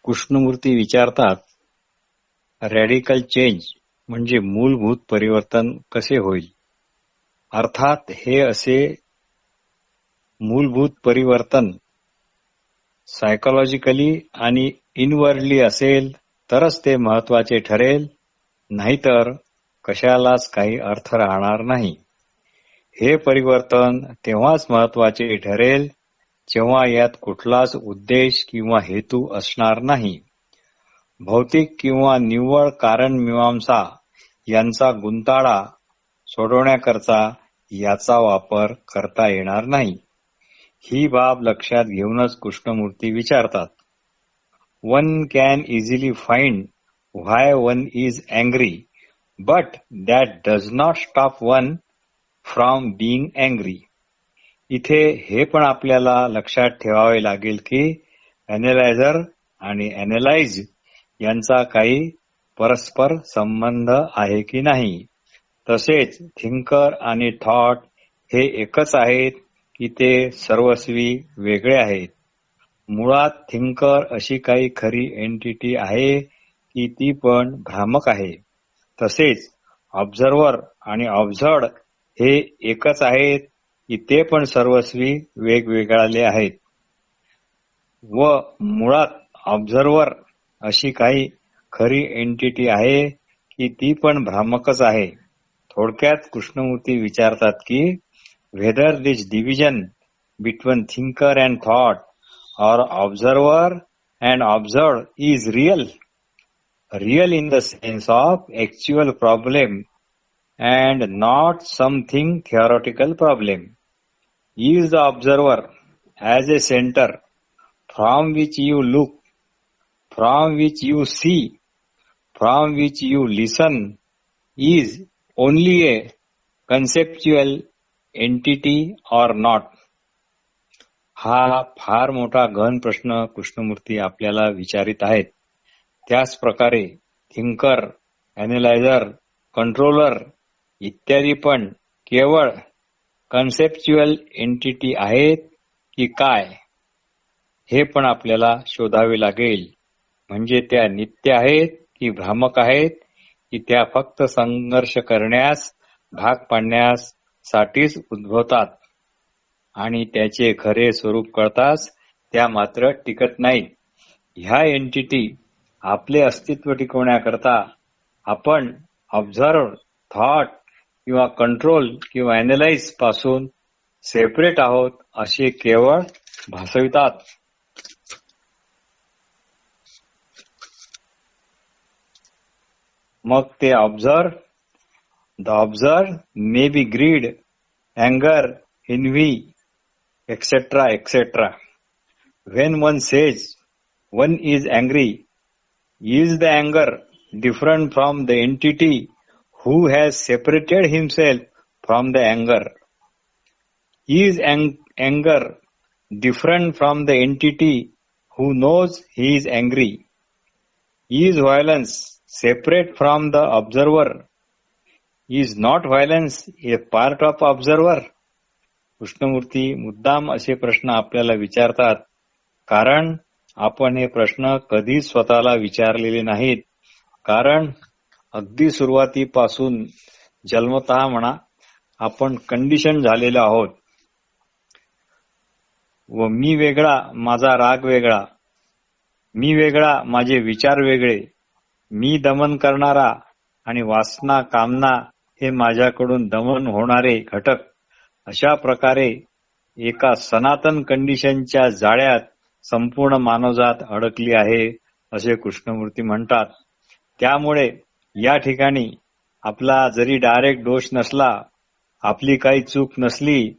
कृष्णमूर्ती विचारतात, radical change म्हणजे मूलभूत परिवर्तन कसे होईल? अर्थात हे असे मूलभूत परिवर्तन सायकोलॉजिकली आणि इनवर्डली असेल तरच ते महत्वाचे ठरेल, नाहीतर कशालाच काही अर्थ राहणार नाही. हे परिवर्तन तेव्हाच महत्वाचे ठरेल जेव्हा यात कुठलाच उद्देश किंवा हेतू असणार नाही. भौतिक किंवा निव्वळ कारणमीमांसा यांचा गुंताळा सोडवण्याकरता याचा वापर करता येणार नाही. ही बाब लक्षात घेऊनच कृष्णमूर्ती विचारतात, one can easily find why one is angry, but that does not stop one from being angry. इथे हे पण आपल्याला लक्षात ठेवावे लागेल की ॲनालायझर आणि ॲनालाइज यांचा काही परस्पर संबंध आहे की नाही. तसेच थिंकर आणि थॉट हे एकच आहेत की ते सर्वस्वी वेगळे आहेत. मुळात थिंकर अशी काही खरी एंटिटी आहे की ती पण भ्रामक आहे. तसेच ऑब्झर्वर आणि ऑब्झर्ड हे एकच आहेत की ते पण सर्वस्वी वेगवेगळे आहेत. व मुळात ऑब्झर्वर अशी काही खरी एंटिटी आहे की ती पण भ्रामकच आहे. थोडक्यात कृष्णमूर्ती विचारतात की whether this division between thinker and thought or observer and observed is real in the sense of actual problem and not something theoretical problem. Is the observer as a center from which you look, from which you see, from which you listen, is only a conceptual entity or not? हा फार मोठा गहन प्रश्न कृष्णमूर्ती आपल्याला विचारित आहेत. त्याच प्रकारे thinker, analyser, controller इत्यादी पण केवळ कन्सेप्च्युअल एंटिटी आहेत की काय, हे पण आपल्याला शोधावे लागेल. म्हणजे त्या नित्य आहेत की भ्रामक आहेत की त्या फक्त संघर्ष करण्यास, भाग पाडण्यास साठीच उद्भवतात आणि त्याचे खरे स्वरूप कळताच त्या मात्र टिकत नाहीत. ह्या एंटिटी आपले अस्तित्व टिकवण्याकरता आपण ऑब्झर्व, थॉट किंवा कंट्रोल किंवा ॲनालाइज पासून सेपरेट आहोत असे केवळ भासवितात. मग ते the observed may be greed, anger, envy, etc., etc. When one says one is angry, is the anger different from the entity who has separated himself from the anger? Is anger different from the entity who knows he is angry? Is violence separate from the observer? Is not violence a part of observer? Krishnamurthy मुद्दाम असे प्रश्न आपल्याला विचारतात, कारण आपण हे प्रश्न कधीच स्वतःला विचारलेले नाहीत. कारण अगदी सुरुवातीपासून जन्मतः म्हणा आपण कंडिशन झालेलो आहोत. व मी वेगळा, माझा राग वेगळा, मी वेगळा, माझे विचार वेगळे, मी दमन करणारा आणि वासना, कामना हे माझ्याकडून दमन होणारे घटक, अशा प्रकारे एका सनातन कंडिशनच्या जाळ्यात संपूर्ण मानवजात अडकली आहे असे कृष्णमूर्ती म्हणतात. त्यामुळे या ठिकाणी आपला जरी डायरेक्ट दोष नसला, आपली काही चूक नसली,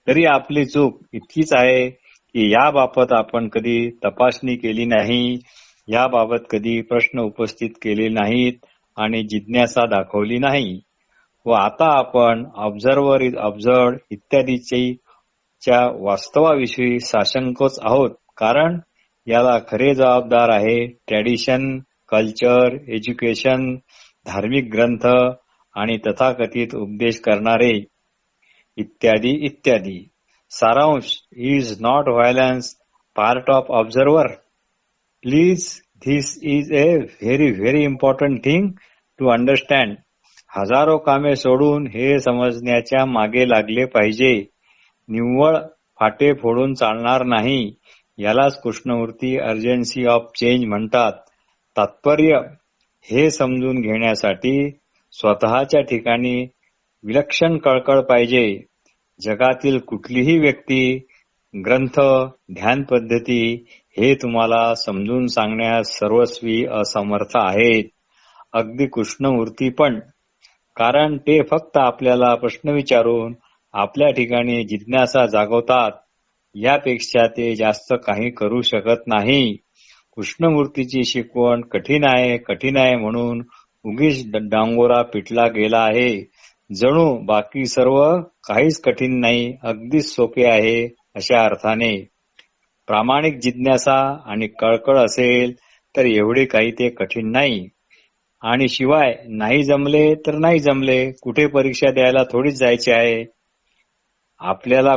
तरी आपली चूक इतकीच आहे की याबाबत आपण कधी तपासणी केली नाही, याबाबत कधी प्रश्न उपस्थित केले नाहीत आणि जिज्ञासा दाखवली नाही. व आता आपण ऑब्झर्वर इज ऑब्झर्व्ड इत्यादीच्या वास्तवाविषयी साशंकच आहोत. कारण याला खरे जबाबदार आहे ट्रॅडिशन, कल्चर, एज्युकेशन, धार्मिक ग्रंथ आणि तथाकथित उपदेश करणारे इत्यादी इत्यादी. सारांश, is not violence part of observer? Please this is a very very important thing to understand. हजारो कामे सोडून हे समजण्याच्या मागे लागले पाहिजे. निव्वळ फाटे फोडून चालणार नाही. यालाच कृष्णमूर्ती अर्जन्सी ऑफ चेंज म्हणतात. तात्पर्य हे समजून घेण्यासाठी स्वतःच्या ठिकाणी विलक्षण कळकळ पाहिजे. जगातील कुठलीही व्यक्ती, ग्रंथ, ध्यान पद्धती हे तुम्हाला समजून सांगण्यास सर्वस्वी असमर्थ आहेत. अगदी कृष्णमूर्ती पण. कारण ते फक्त आपल्याला प्रश्न विचारून आपल्या ठिकाणी जिज्ञासा जागवतात. यापेक्षा ते जास्त काही करू शकत नाही. कृष्णमूर्तीची शिकवण कठीण आहे म्हणून उगीच डांगोरा पिटला गेला आहे. जणू बाकी सर्व काहीच कठीण नाही, अगदीच सोपे आहे अशा अर्थाने. प्रामाणिक जिज्ञासा आणि कळकळ असेल तर एवढे काही ते कठीण नाही. आणि शिवाय नाही जमले तर नाही जमले, कुठे परीक्षा द्यायला थोडीच जायचे आहे. आपल्याला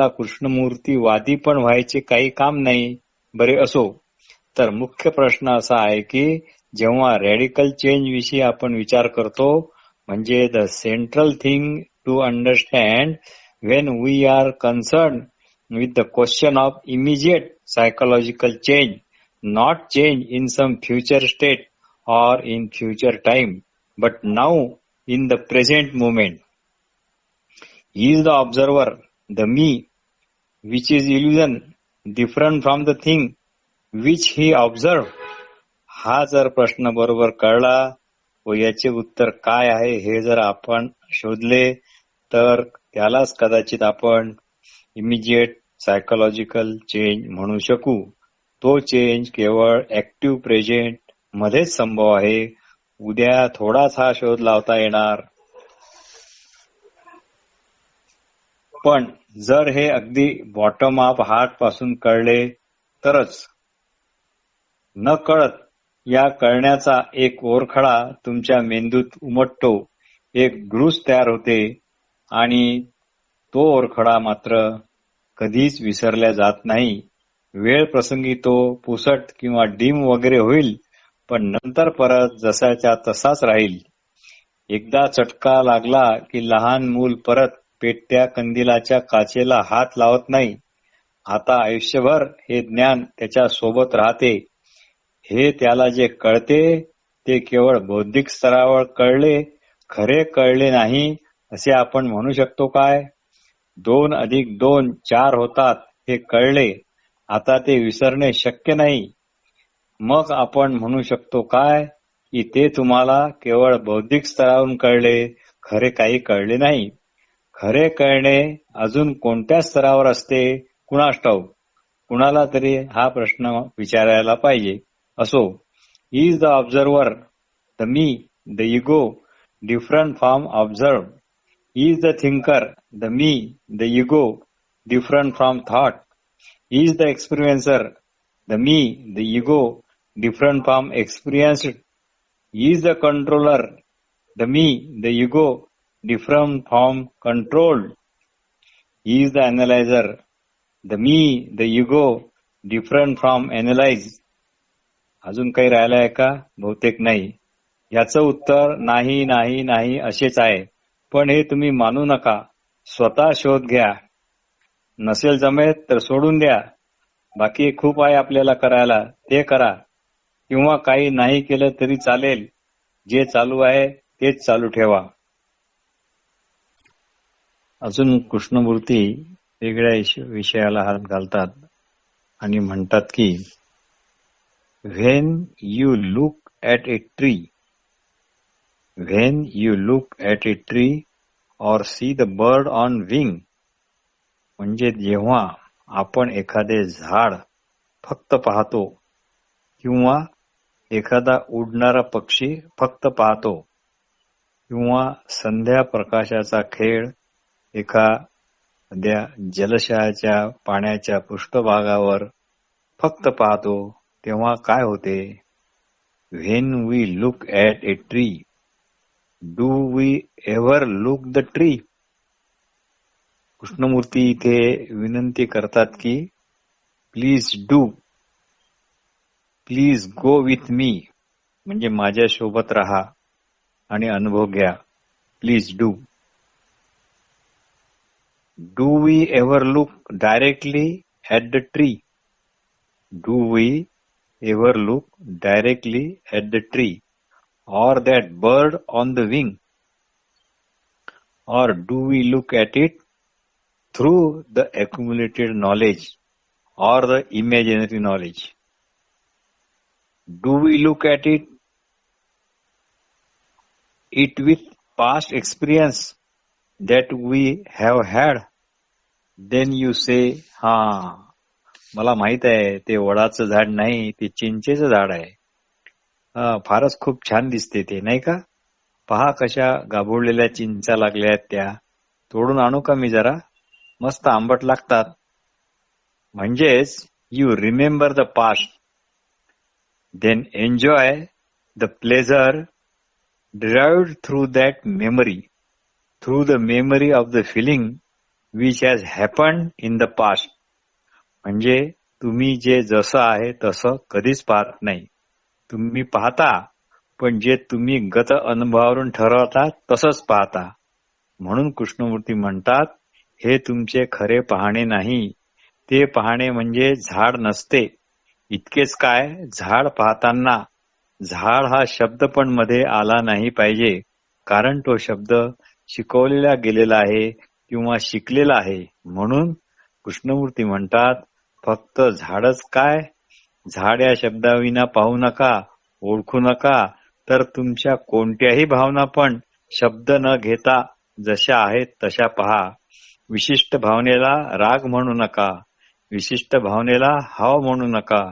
कृष्णमूर्तीवादी पण व्हायचे काही काम नाही. बरे असो, तर मुख्य प्रश्न असा आहे की जेव्हा रॅडिकल चेंज विषयी आपण विचार करतो, म्हणजे the central thing to understand when we are concern with the question of immediate psychological change, not change in some future state or in future time, but now in the present moment. He is the observer, the me, which is illusion, different from the thing which he observed. हा जर प्रश्न बरोबर कळला व याचे उत्तर काय आहे हे जर आपण शोधले तर त्यालाच कदाचित आपण इमिजिएट सायकोलॉजिकल चेंज म्हणू शकू. तो चेंज केवळ ऍक्टिव्ह प्रेझेंट मध्येच संभव आहे. उद्या थोडाच हा शोध लावता येणार. पण जर हे अगदी बॉटम अप हार्ट पासून कळले तरच. न कळत या कळण्याचा एक ओरखडा तुमच्या मेंदूत उमटतो, एक ग्रूस तयार होते आणि तो ओरखडा मात्र कधीच विसरल्या जात नाही. वेळ प्रसंगी तो पुसट किंवा डीम वगैरे होईल, पण नंतर परत जसाच्या तसाच राहील. एकदा चटका लागला की लहान मूल परत पेटत्या कंदिलाच्या काचेला हात लावत नाही. आता आयुष्यभर हे ज्ञान त्याच्या सोबत राहते. हे त्याला जे कळते ते केवळ बौद्धिक स्तरावर कळले, खरे कळले नाही असे आपण म्हणू शकतो काय? 2 अधिक 2 4 होतात हे कळले, आता ते विसरणे शक्य नाही. मग आपण म्हणू शकतो काय की ते तुम्हाला केवळ बौद्धिक स्तरावरून कळले, खरे काही कळले नाही. खरे कळणे अजून कोणत्या स्तरावर असते कुणास ठाऊक. कुणाला तरी हा प्रश्न विचारायला पाहिजे. असो, is the observer, the me, the ego, different from observe. Is the thinker, the me, the ego, different from thought. Is the experiencer, the me, the ego, different from experienced? Is the controller, the me, the ego, different from controlled? Is the analyzer, the me, the ego, different from analyzed? अजून काही राहिलं आहे का? बहुतेक नाही. याचं उत्तर नाही नाही नाही असेच आहे. पण हे तुम्ही मानू नका. स्वतः शोध घ्या. नसेल जमेत तर सोडून द्या. बाकी खूप आहे आपल्याला करायला, ते करा. किंवा काही नाही केलं तरी चालेल. जे चालू आहे तेच चालू ठेवा. अजून कृष्णमूर्ती वेगळ्या विषयाला हात घालतात आणि म्हणतात की when you look at a tree, when you look at a tree और see the bird on wing, म्हणजे जेव्हा आपण एखादे झाड फक्त पाहतो किंवा एखादा उडणारा पक्षी फक्त पाहतो किंवा संध्या प्रकाशाचा खेळ एखाद्या जलशयाच्या पाण्याच्या पृष्ठभागावर फक्त पाहतो, तेव्हा काय होते? When we look at a tree, do we ever look the tree? Krishnamurti इथे विनंती करतात की please do, please go with me म्हणजे माझ्या सोबत राहा आणि अनुभव घ्या. Please do. Do we ever look directly at the tree? Do we ever look directly at the tree or that bird on the wing? Or do we look at it through the accumulated knowledge or the imaginary knowledge? Do we look at it with past experience that we have had? Then you say, हा मला माहित आहे ते वडाचं झाड नाही, ते चिंचेचं झाड आहे. फारच खूप छान दिसते ते, नाही का? पहा कशा गाभोळलेल्या चिंचा लागल्या आहेत त्या. तोडून आणू का मी जरा? मस्त आंबट लागतात. म्हणजेच you remember the past, then enjoy the pleasure derived through that memory, through the memory of the feeling which has happened in the past. म्हणजे तुम्ही जे जसं आहे तसं कधीच पाहत नाही. तुम्ही पाहता, पण जे तुम्ही गत अनुभवावरून ठरवता तसंच पाहता. म्हणून कृष्णमूर्ती म्हणतात, हे तुमचे खरे पाहणे नाही. ते पाहणे म्हणजे झाड नसते. इतकेच काय, झाड पाहताना झाड हा शब्द पण मध्ये आला नाही पाहिजे, कारण तो शब्द शिकवलेला गेलेला आहे किंवा शिकलेला आहे. म्हणून कृष्णमूर्ती म्हणतात, फक्त झाडच काय, झाड या शब्दाविना पाहू नका, ओळखू नका, तर तुमच्या कोणत्याही भावना पण शब्द न घेता जशा आहेत तशा पहा. विशिष्ट भावनेला राग म्हणू नका, विशिष्ट भावनेला हाव म्हणू नका,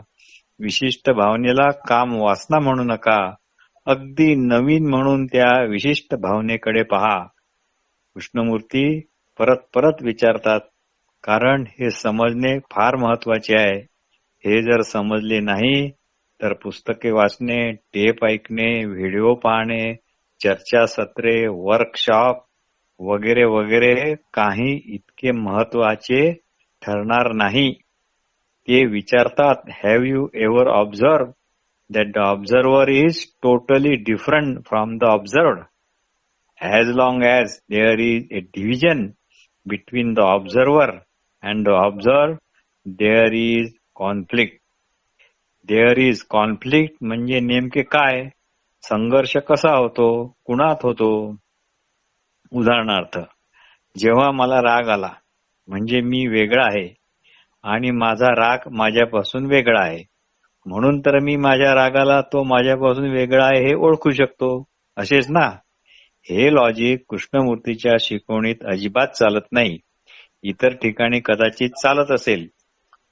विशिष्ट भावनेला काम वासना म्हणू नका. अगदी नवीन म्हणून त्या विशिष्ट भावनेकडे पहा. कृष्णमूर्ती परत परत विचारतात, कारण हे समजणे फार महत्वाचे आहे. हे जर समजले नाही तर पुस्तके वाचणे, टेप ऐकणे, व्हिडिओ पाहणे, चर्चासत्रे, वर्कशॉप वगैरे वगैरे काही इतके महत्वाचे ठरणार नाही. ते विचारतात, have you ever observe that the observer is totally different from the observed? As long as there is a division between the observer and the observed, there is conflict. There is conflict म्हणजे नेमके काय? संघर्ष कसा होतो? कुणात होतो? उदाहरणार्थ, जेव्हा मला राग आला म्हणजे मी वेगळा आहे आणि माझा राग माझ्यापासून वेगळा आहे. म्हणून तर मी माझ्या रागाला तो माझ्यापासून वेगळा आहे हे ओळखू शकतो. असेच ना? हे लॉजिक कृष्णमूर्तीच्या शिकवणीत अजिबात चालत नाही. इतर ठिकाणी कदाचित चालत असेल.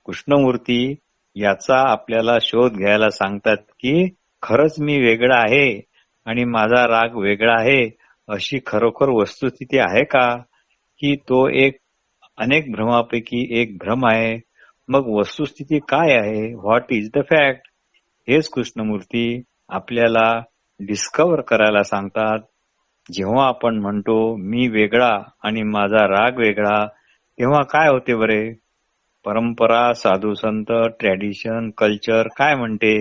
कृष्णमूर्ती याचा आपल्याला शोध घ्यायला सांगतात की खरंच मी वेगळा आहे आणि माझा राग वेगळा आहे अशी खरोखर वस्तुस्थिती आहे का? की तो एक अनेक भ्रमापैकी एक भ्रम आहे? मग वस्तुस्थिती काय आहे? What is the fact? हेच कृष्णमूर्ती आपल्याला डिस्कव्हर करायला सांगतात. जेव्हा आपण म्हणतो मी वेगळा आणि माझा राग वेगळा, तेव्हा काय होते बरे? परंपरा, साधू संत, ट्रॅडिशन, कल्चर काय म्हणते?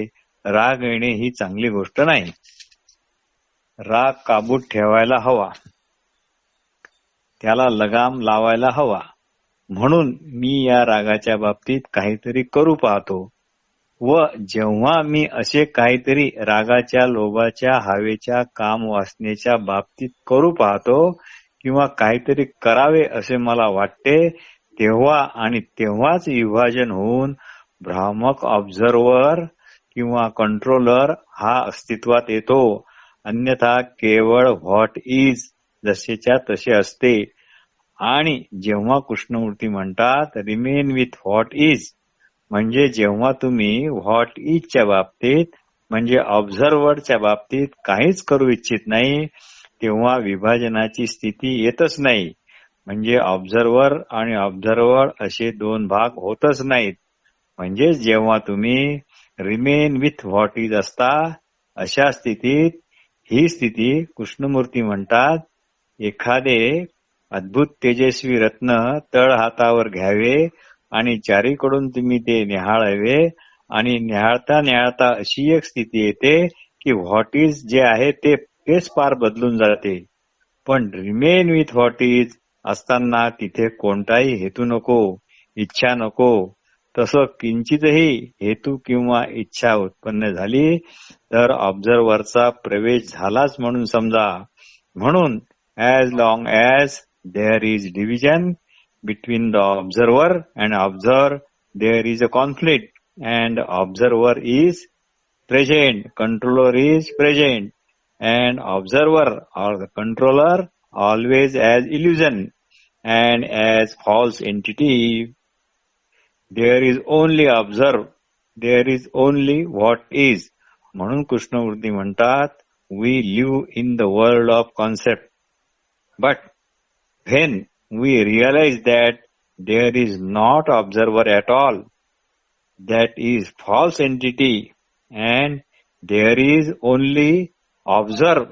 राग येणे ही चांगली गोष्ट नाही. राग काबूत ठेवायला हवा, त्याला लगाम लावायला हवा. म्हणून मी या रागाच्या बाबतीत काहीतरी करू पाहतो व जेव्हा मी असे काहीतरी रागाच्या, लोभाच्या, हवेच्या, काम वासनेच्या बाबतीत करू पाहतो किंवा काहीतरी करावे असे मला वाटते, तेव्हा आणि तेव्हाच विभाजन होऊन भ्रामक ऑब्झर्वर किंवा कंट्रोलर हा अस्तित्वात येतो. अन्यथा केवळ व्हॉट इज जसेच्या तसे असते. आणि जेव्हा कृष्णमूर्ती म्हणतात रिमेन विथ व्हॉट इज, म्हणजे जेव्हा तुम्ही व्हॉट इजच्या बाबतीत म्हणजे ऑब्झर्वरच्या बाबतीत काहीच करू इच्छित नाही, तेव्हा विभाजनाची स्थिती येतच नाही. म्हणजे ऑब्झर्वर आणि ऑब्झर्वर असे दोन भाग होतच नाहीत. म्हणजे जेव्हा तुम्ही रिमेन विथ व्हॉट इज असता, अशा स्थितीत ही स्थिती कृष्णमूर्ती म्हणतात एखादे अद्भुत तेजस्वी रत्न तळ हातावर घ्यावे आणि चारीकडून तुम्ही ते निहाळावे आणि न्याहाळता न्याहाळता अशी एक स्थिती येते की व्हॉट इज जे आहे तेच पार बदलून जाते. पण रिमेन विथ व्हॉट इज असताना तिथे कोणताही हेतू नको, इच्छा नको. तसं किंचितही हेतू किंवा इच्छा उत्पन्न झाली तर ऑब्झर्व्हरचा प्रवेश झालाच म्हणून समजा. म्हणून as long as there is division between the observer and observed, there is a conflict and observer is present, controller is present, and observer or the controller always as illusion and as false entity. There is only observe, there is only what is. म्हणून कृष्णमूर्ती म्हणतात, we live in the world of concept, but when we realize that there is not observer at all, that is false entity, and there is only observe,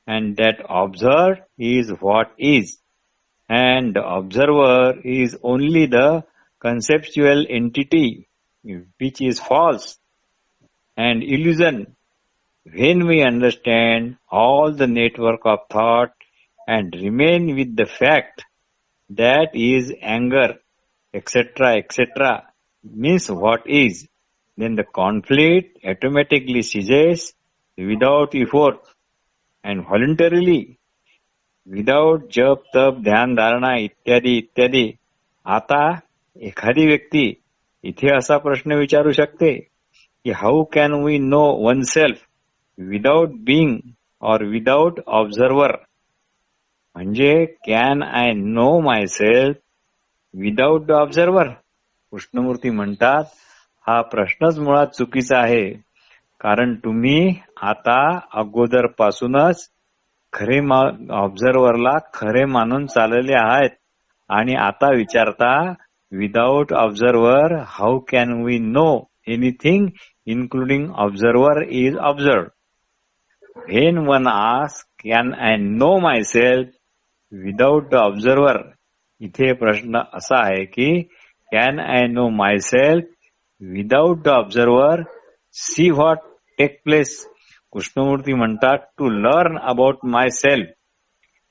and that observed is what is, and the observer is only the conceptual entity which is false and illusion. When we understand all the network of thought and remain with the fact that is anger, etc., etc., means what is, then the conflict automatically ceases without effort and voluntarily, without जप तप ध्यान धारणा इत्यादी इत्यादी. आता एखादी व्यक्ती इथे असा प्रश्न विचारू शकते की how can we know oneself without being or without observer. म्हणजे can I know myself without the observer. Krishnamurti म्हणतात हा प्रश्नच मुळात चुकीचा आहे, कारण तुम्ही आता अगोदरपासूनच खरे ऑब्झर्व्हरला खरे मानून चालले आहात आणि आता विचारता without observer how can we know anything including observer is observed. When one ask can I know myself without the observer, इथे प्रश्न असा आहे की can I know myself without the observer, see what take place. Krishnamurti म्हणतात to learn about myself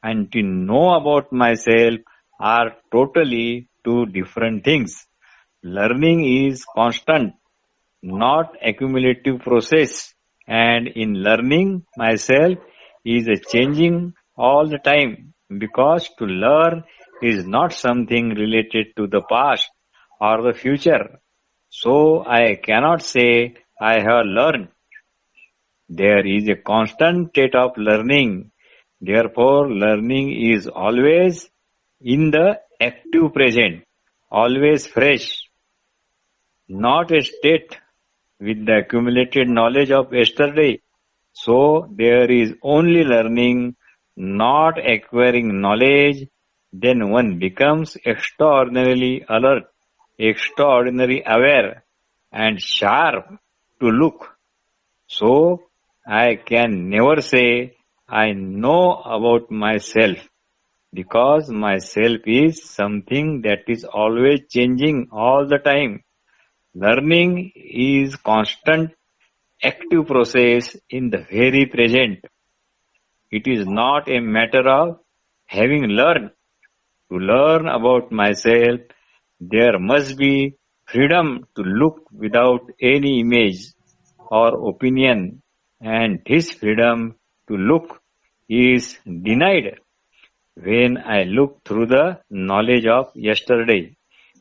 and to know about myself are totally two different things. Learning is constant, not accumulative process, and in learning myself is a changing all the time, because to learn is not something related to the past or the future. So I cannot say I have learned. There is a constant state of learning. Therefore learning is always in the active present, always fresh, not a state with the accumulated knowledge of yesterday. So there is only learning, not acquiring knowledge. Then one becomes extraordinarily alert, extraordinarily aware, and sharp to look. So I can never say I know about myself, because myself is something that is always changing all the time. Learning is constant active process in the very present. It is not a matter of having learned. To learn about myself, there must be freedom to look without any image or opinion, and this freedom to look is denied when I look through the knowledge of yesterday,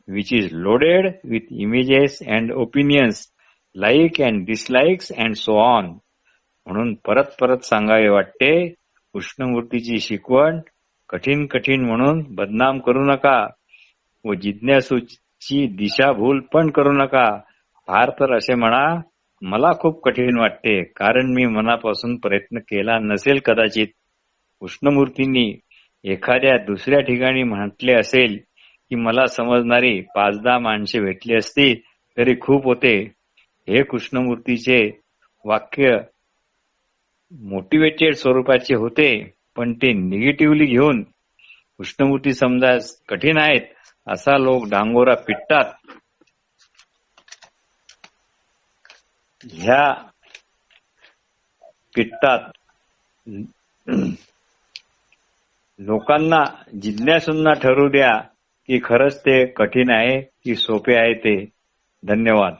which is loaded with images and opinions, like and dislikes and so on. म्हणून परत परत सांगावे वाटते, कृष्णमूर्तीची शिकवण कठीण कठीण म्हणून बदनाम करू नका व जिज्ञासूची दिशाभूल पण करू नका. फार तर असे म्हणा, मला खूप कठीण वाटते कारण मी मनापासून प्रयत्न केला नसेल कदाचित. कृष्णमूर्तींनी एखाद्या दुसऱ्या ठिकाणी म्हटले असेल की मला समजणारी 5-10 माणसे भेटली असती तरी खूप होते. हे कृष्णमूर्तीचे वाक्य मोटिवेटेड स्वरूपाचे होते, पण ते निगेटिव्हली घेऊन कृष्णमूर्ती समजा कठीण आहेत असा लोक डांगोरा पिटतात. ह्या किट्टात लोकांना जिज्ञासूंना ठरू द्या की खरंच ते कठीण आहे की सोपे आहे ते. धन्यवाद.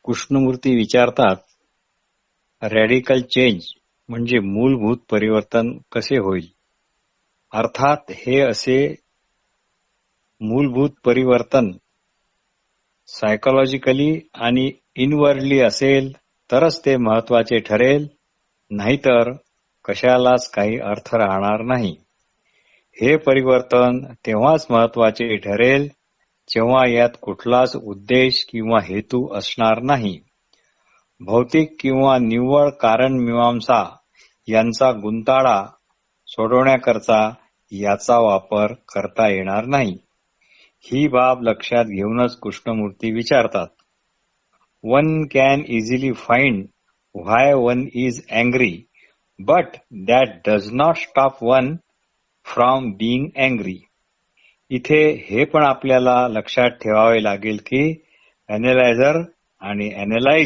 कृष्णमूर्ती विचारतात, रॅडिकल चेंज म्हणजे मूलभूत परिवर्तन कसे होईल? अर्थात हे असे मूलभूत परिवर्तन सायकोलॉजिकली आणि इनवर्डली असेल तरच ते महत्वाचे ठरेल, नाहीतर कशालाच काही अर्थ राहणार नाही. हे परिवर्तन तेव्हाच महत्वाचे ठरेल जेव्हा यात कुठलाच उद्देश किंवा हेतू असणार नाही. भौतिक किंवा निव्वळ कारणमीमांसा यांचा गुंताळा सोडवण्याकरता याचा वापर करता येणार नाही. ही बाब लक्षात घेऊनच कृष्णमूर्ती विचारतात, one can easily find why one is angry, but that does not stop one from being angry. इथे हे पण आपल्याला लक्षात ठेवावे लागेल की अॅनालायझर आणि अॅनालाइज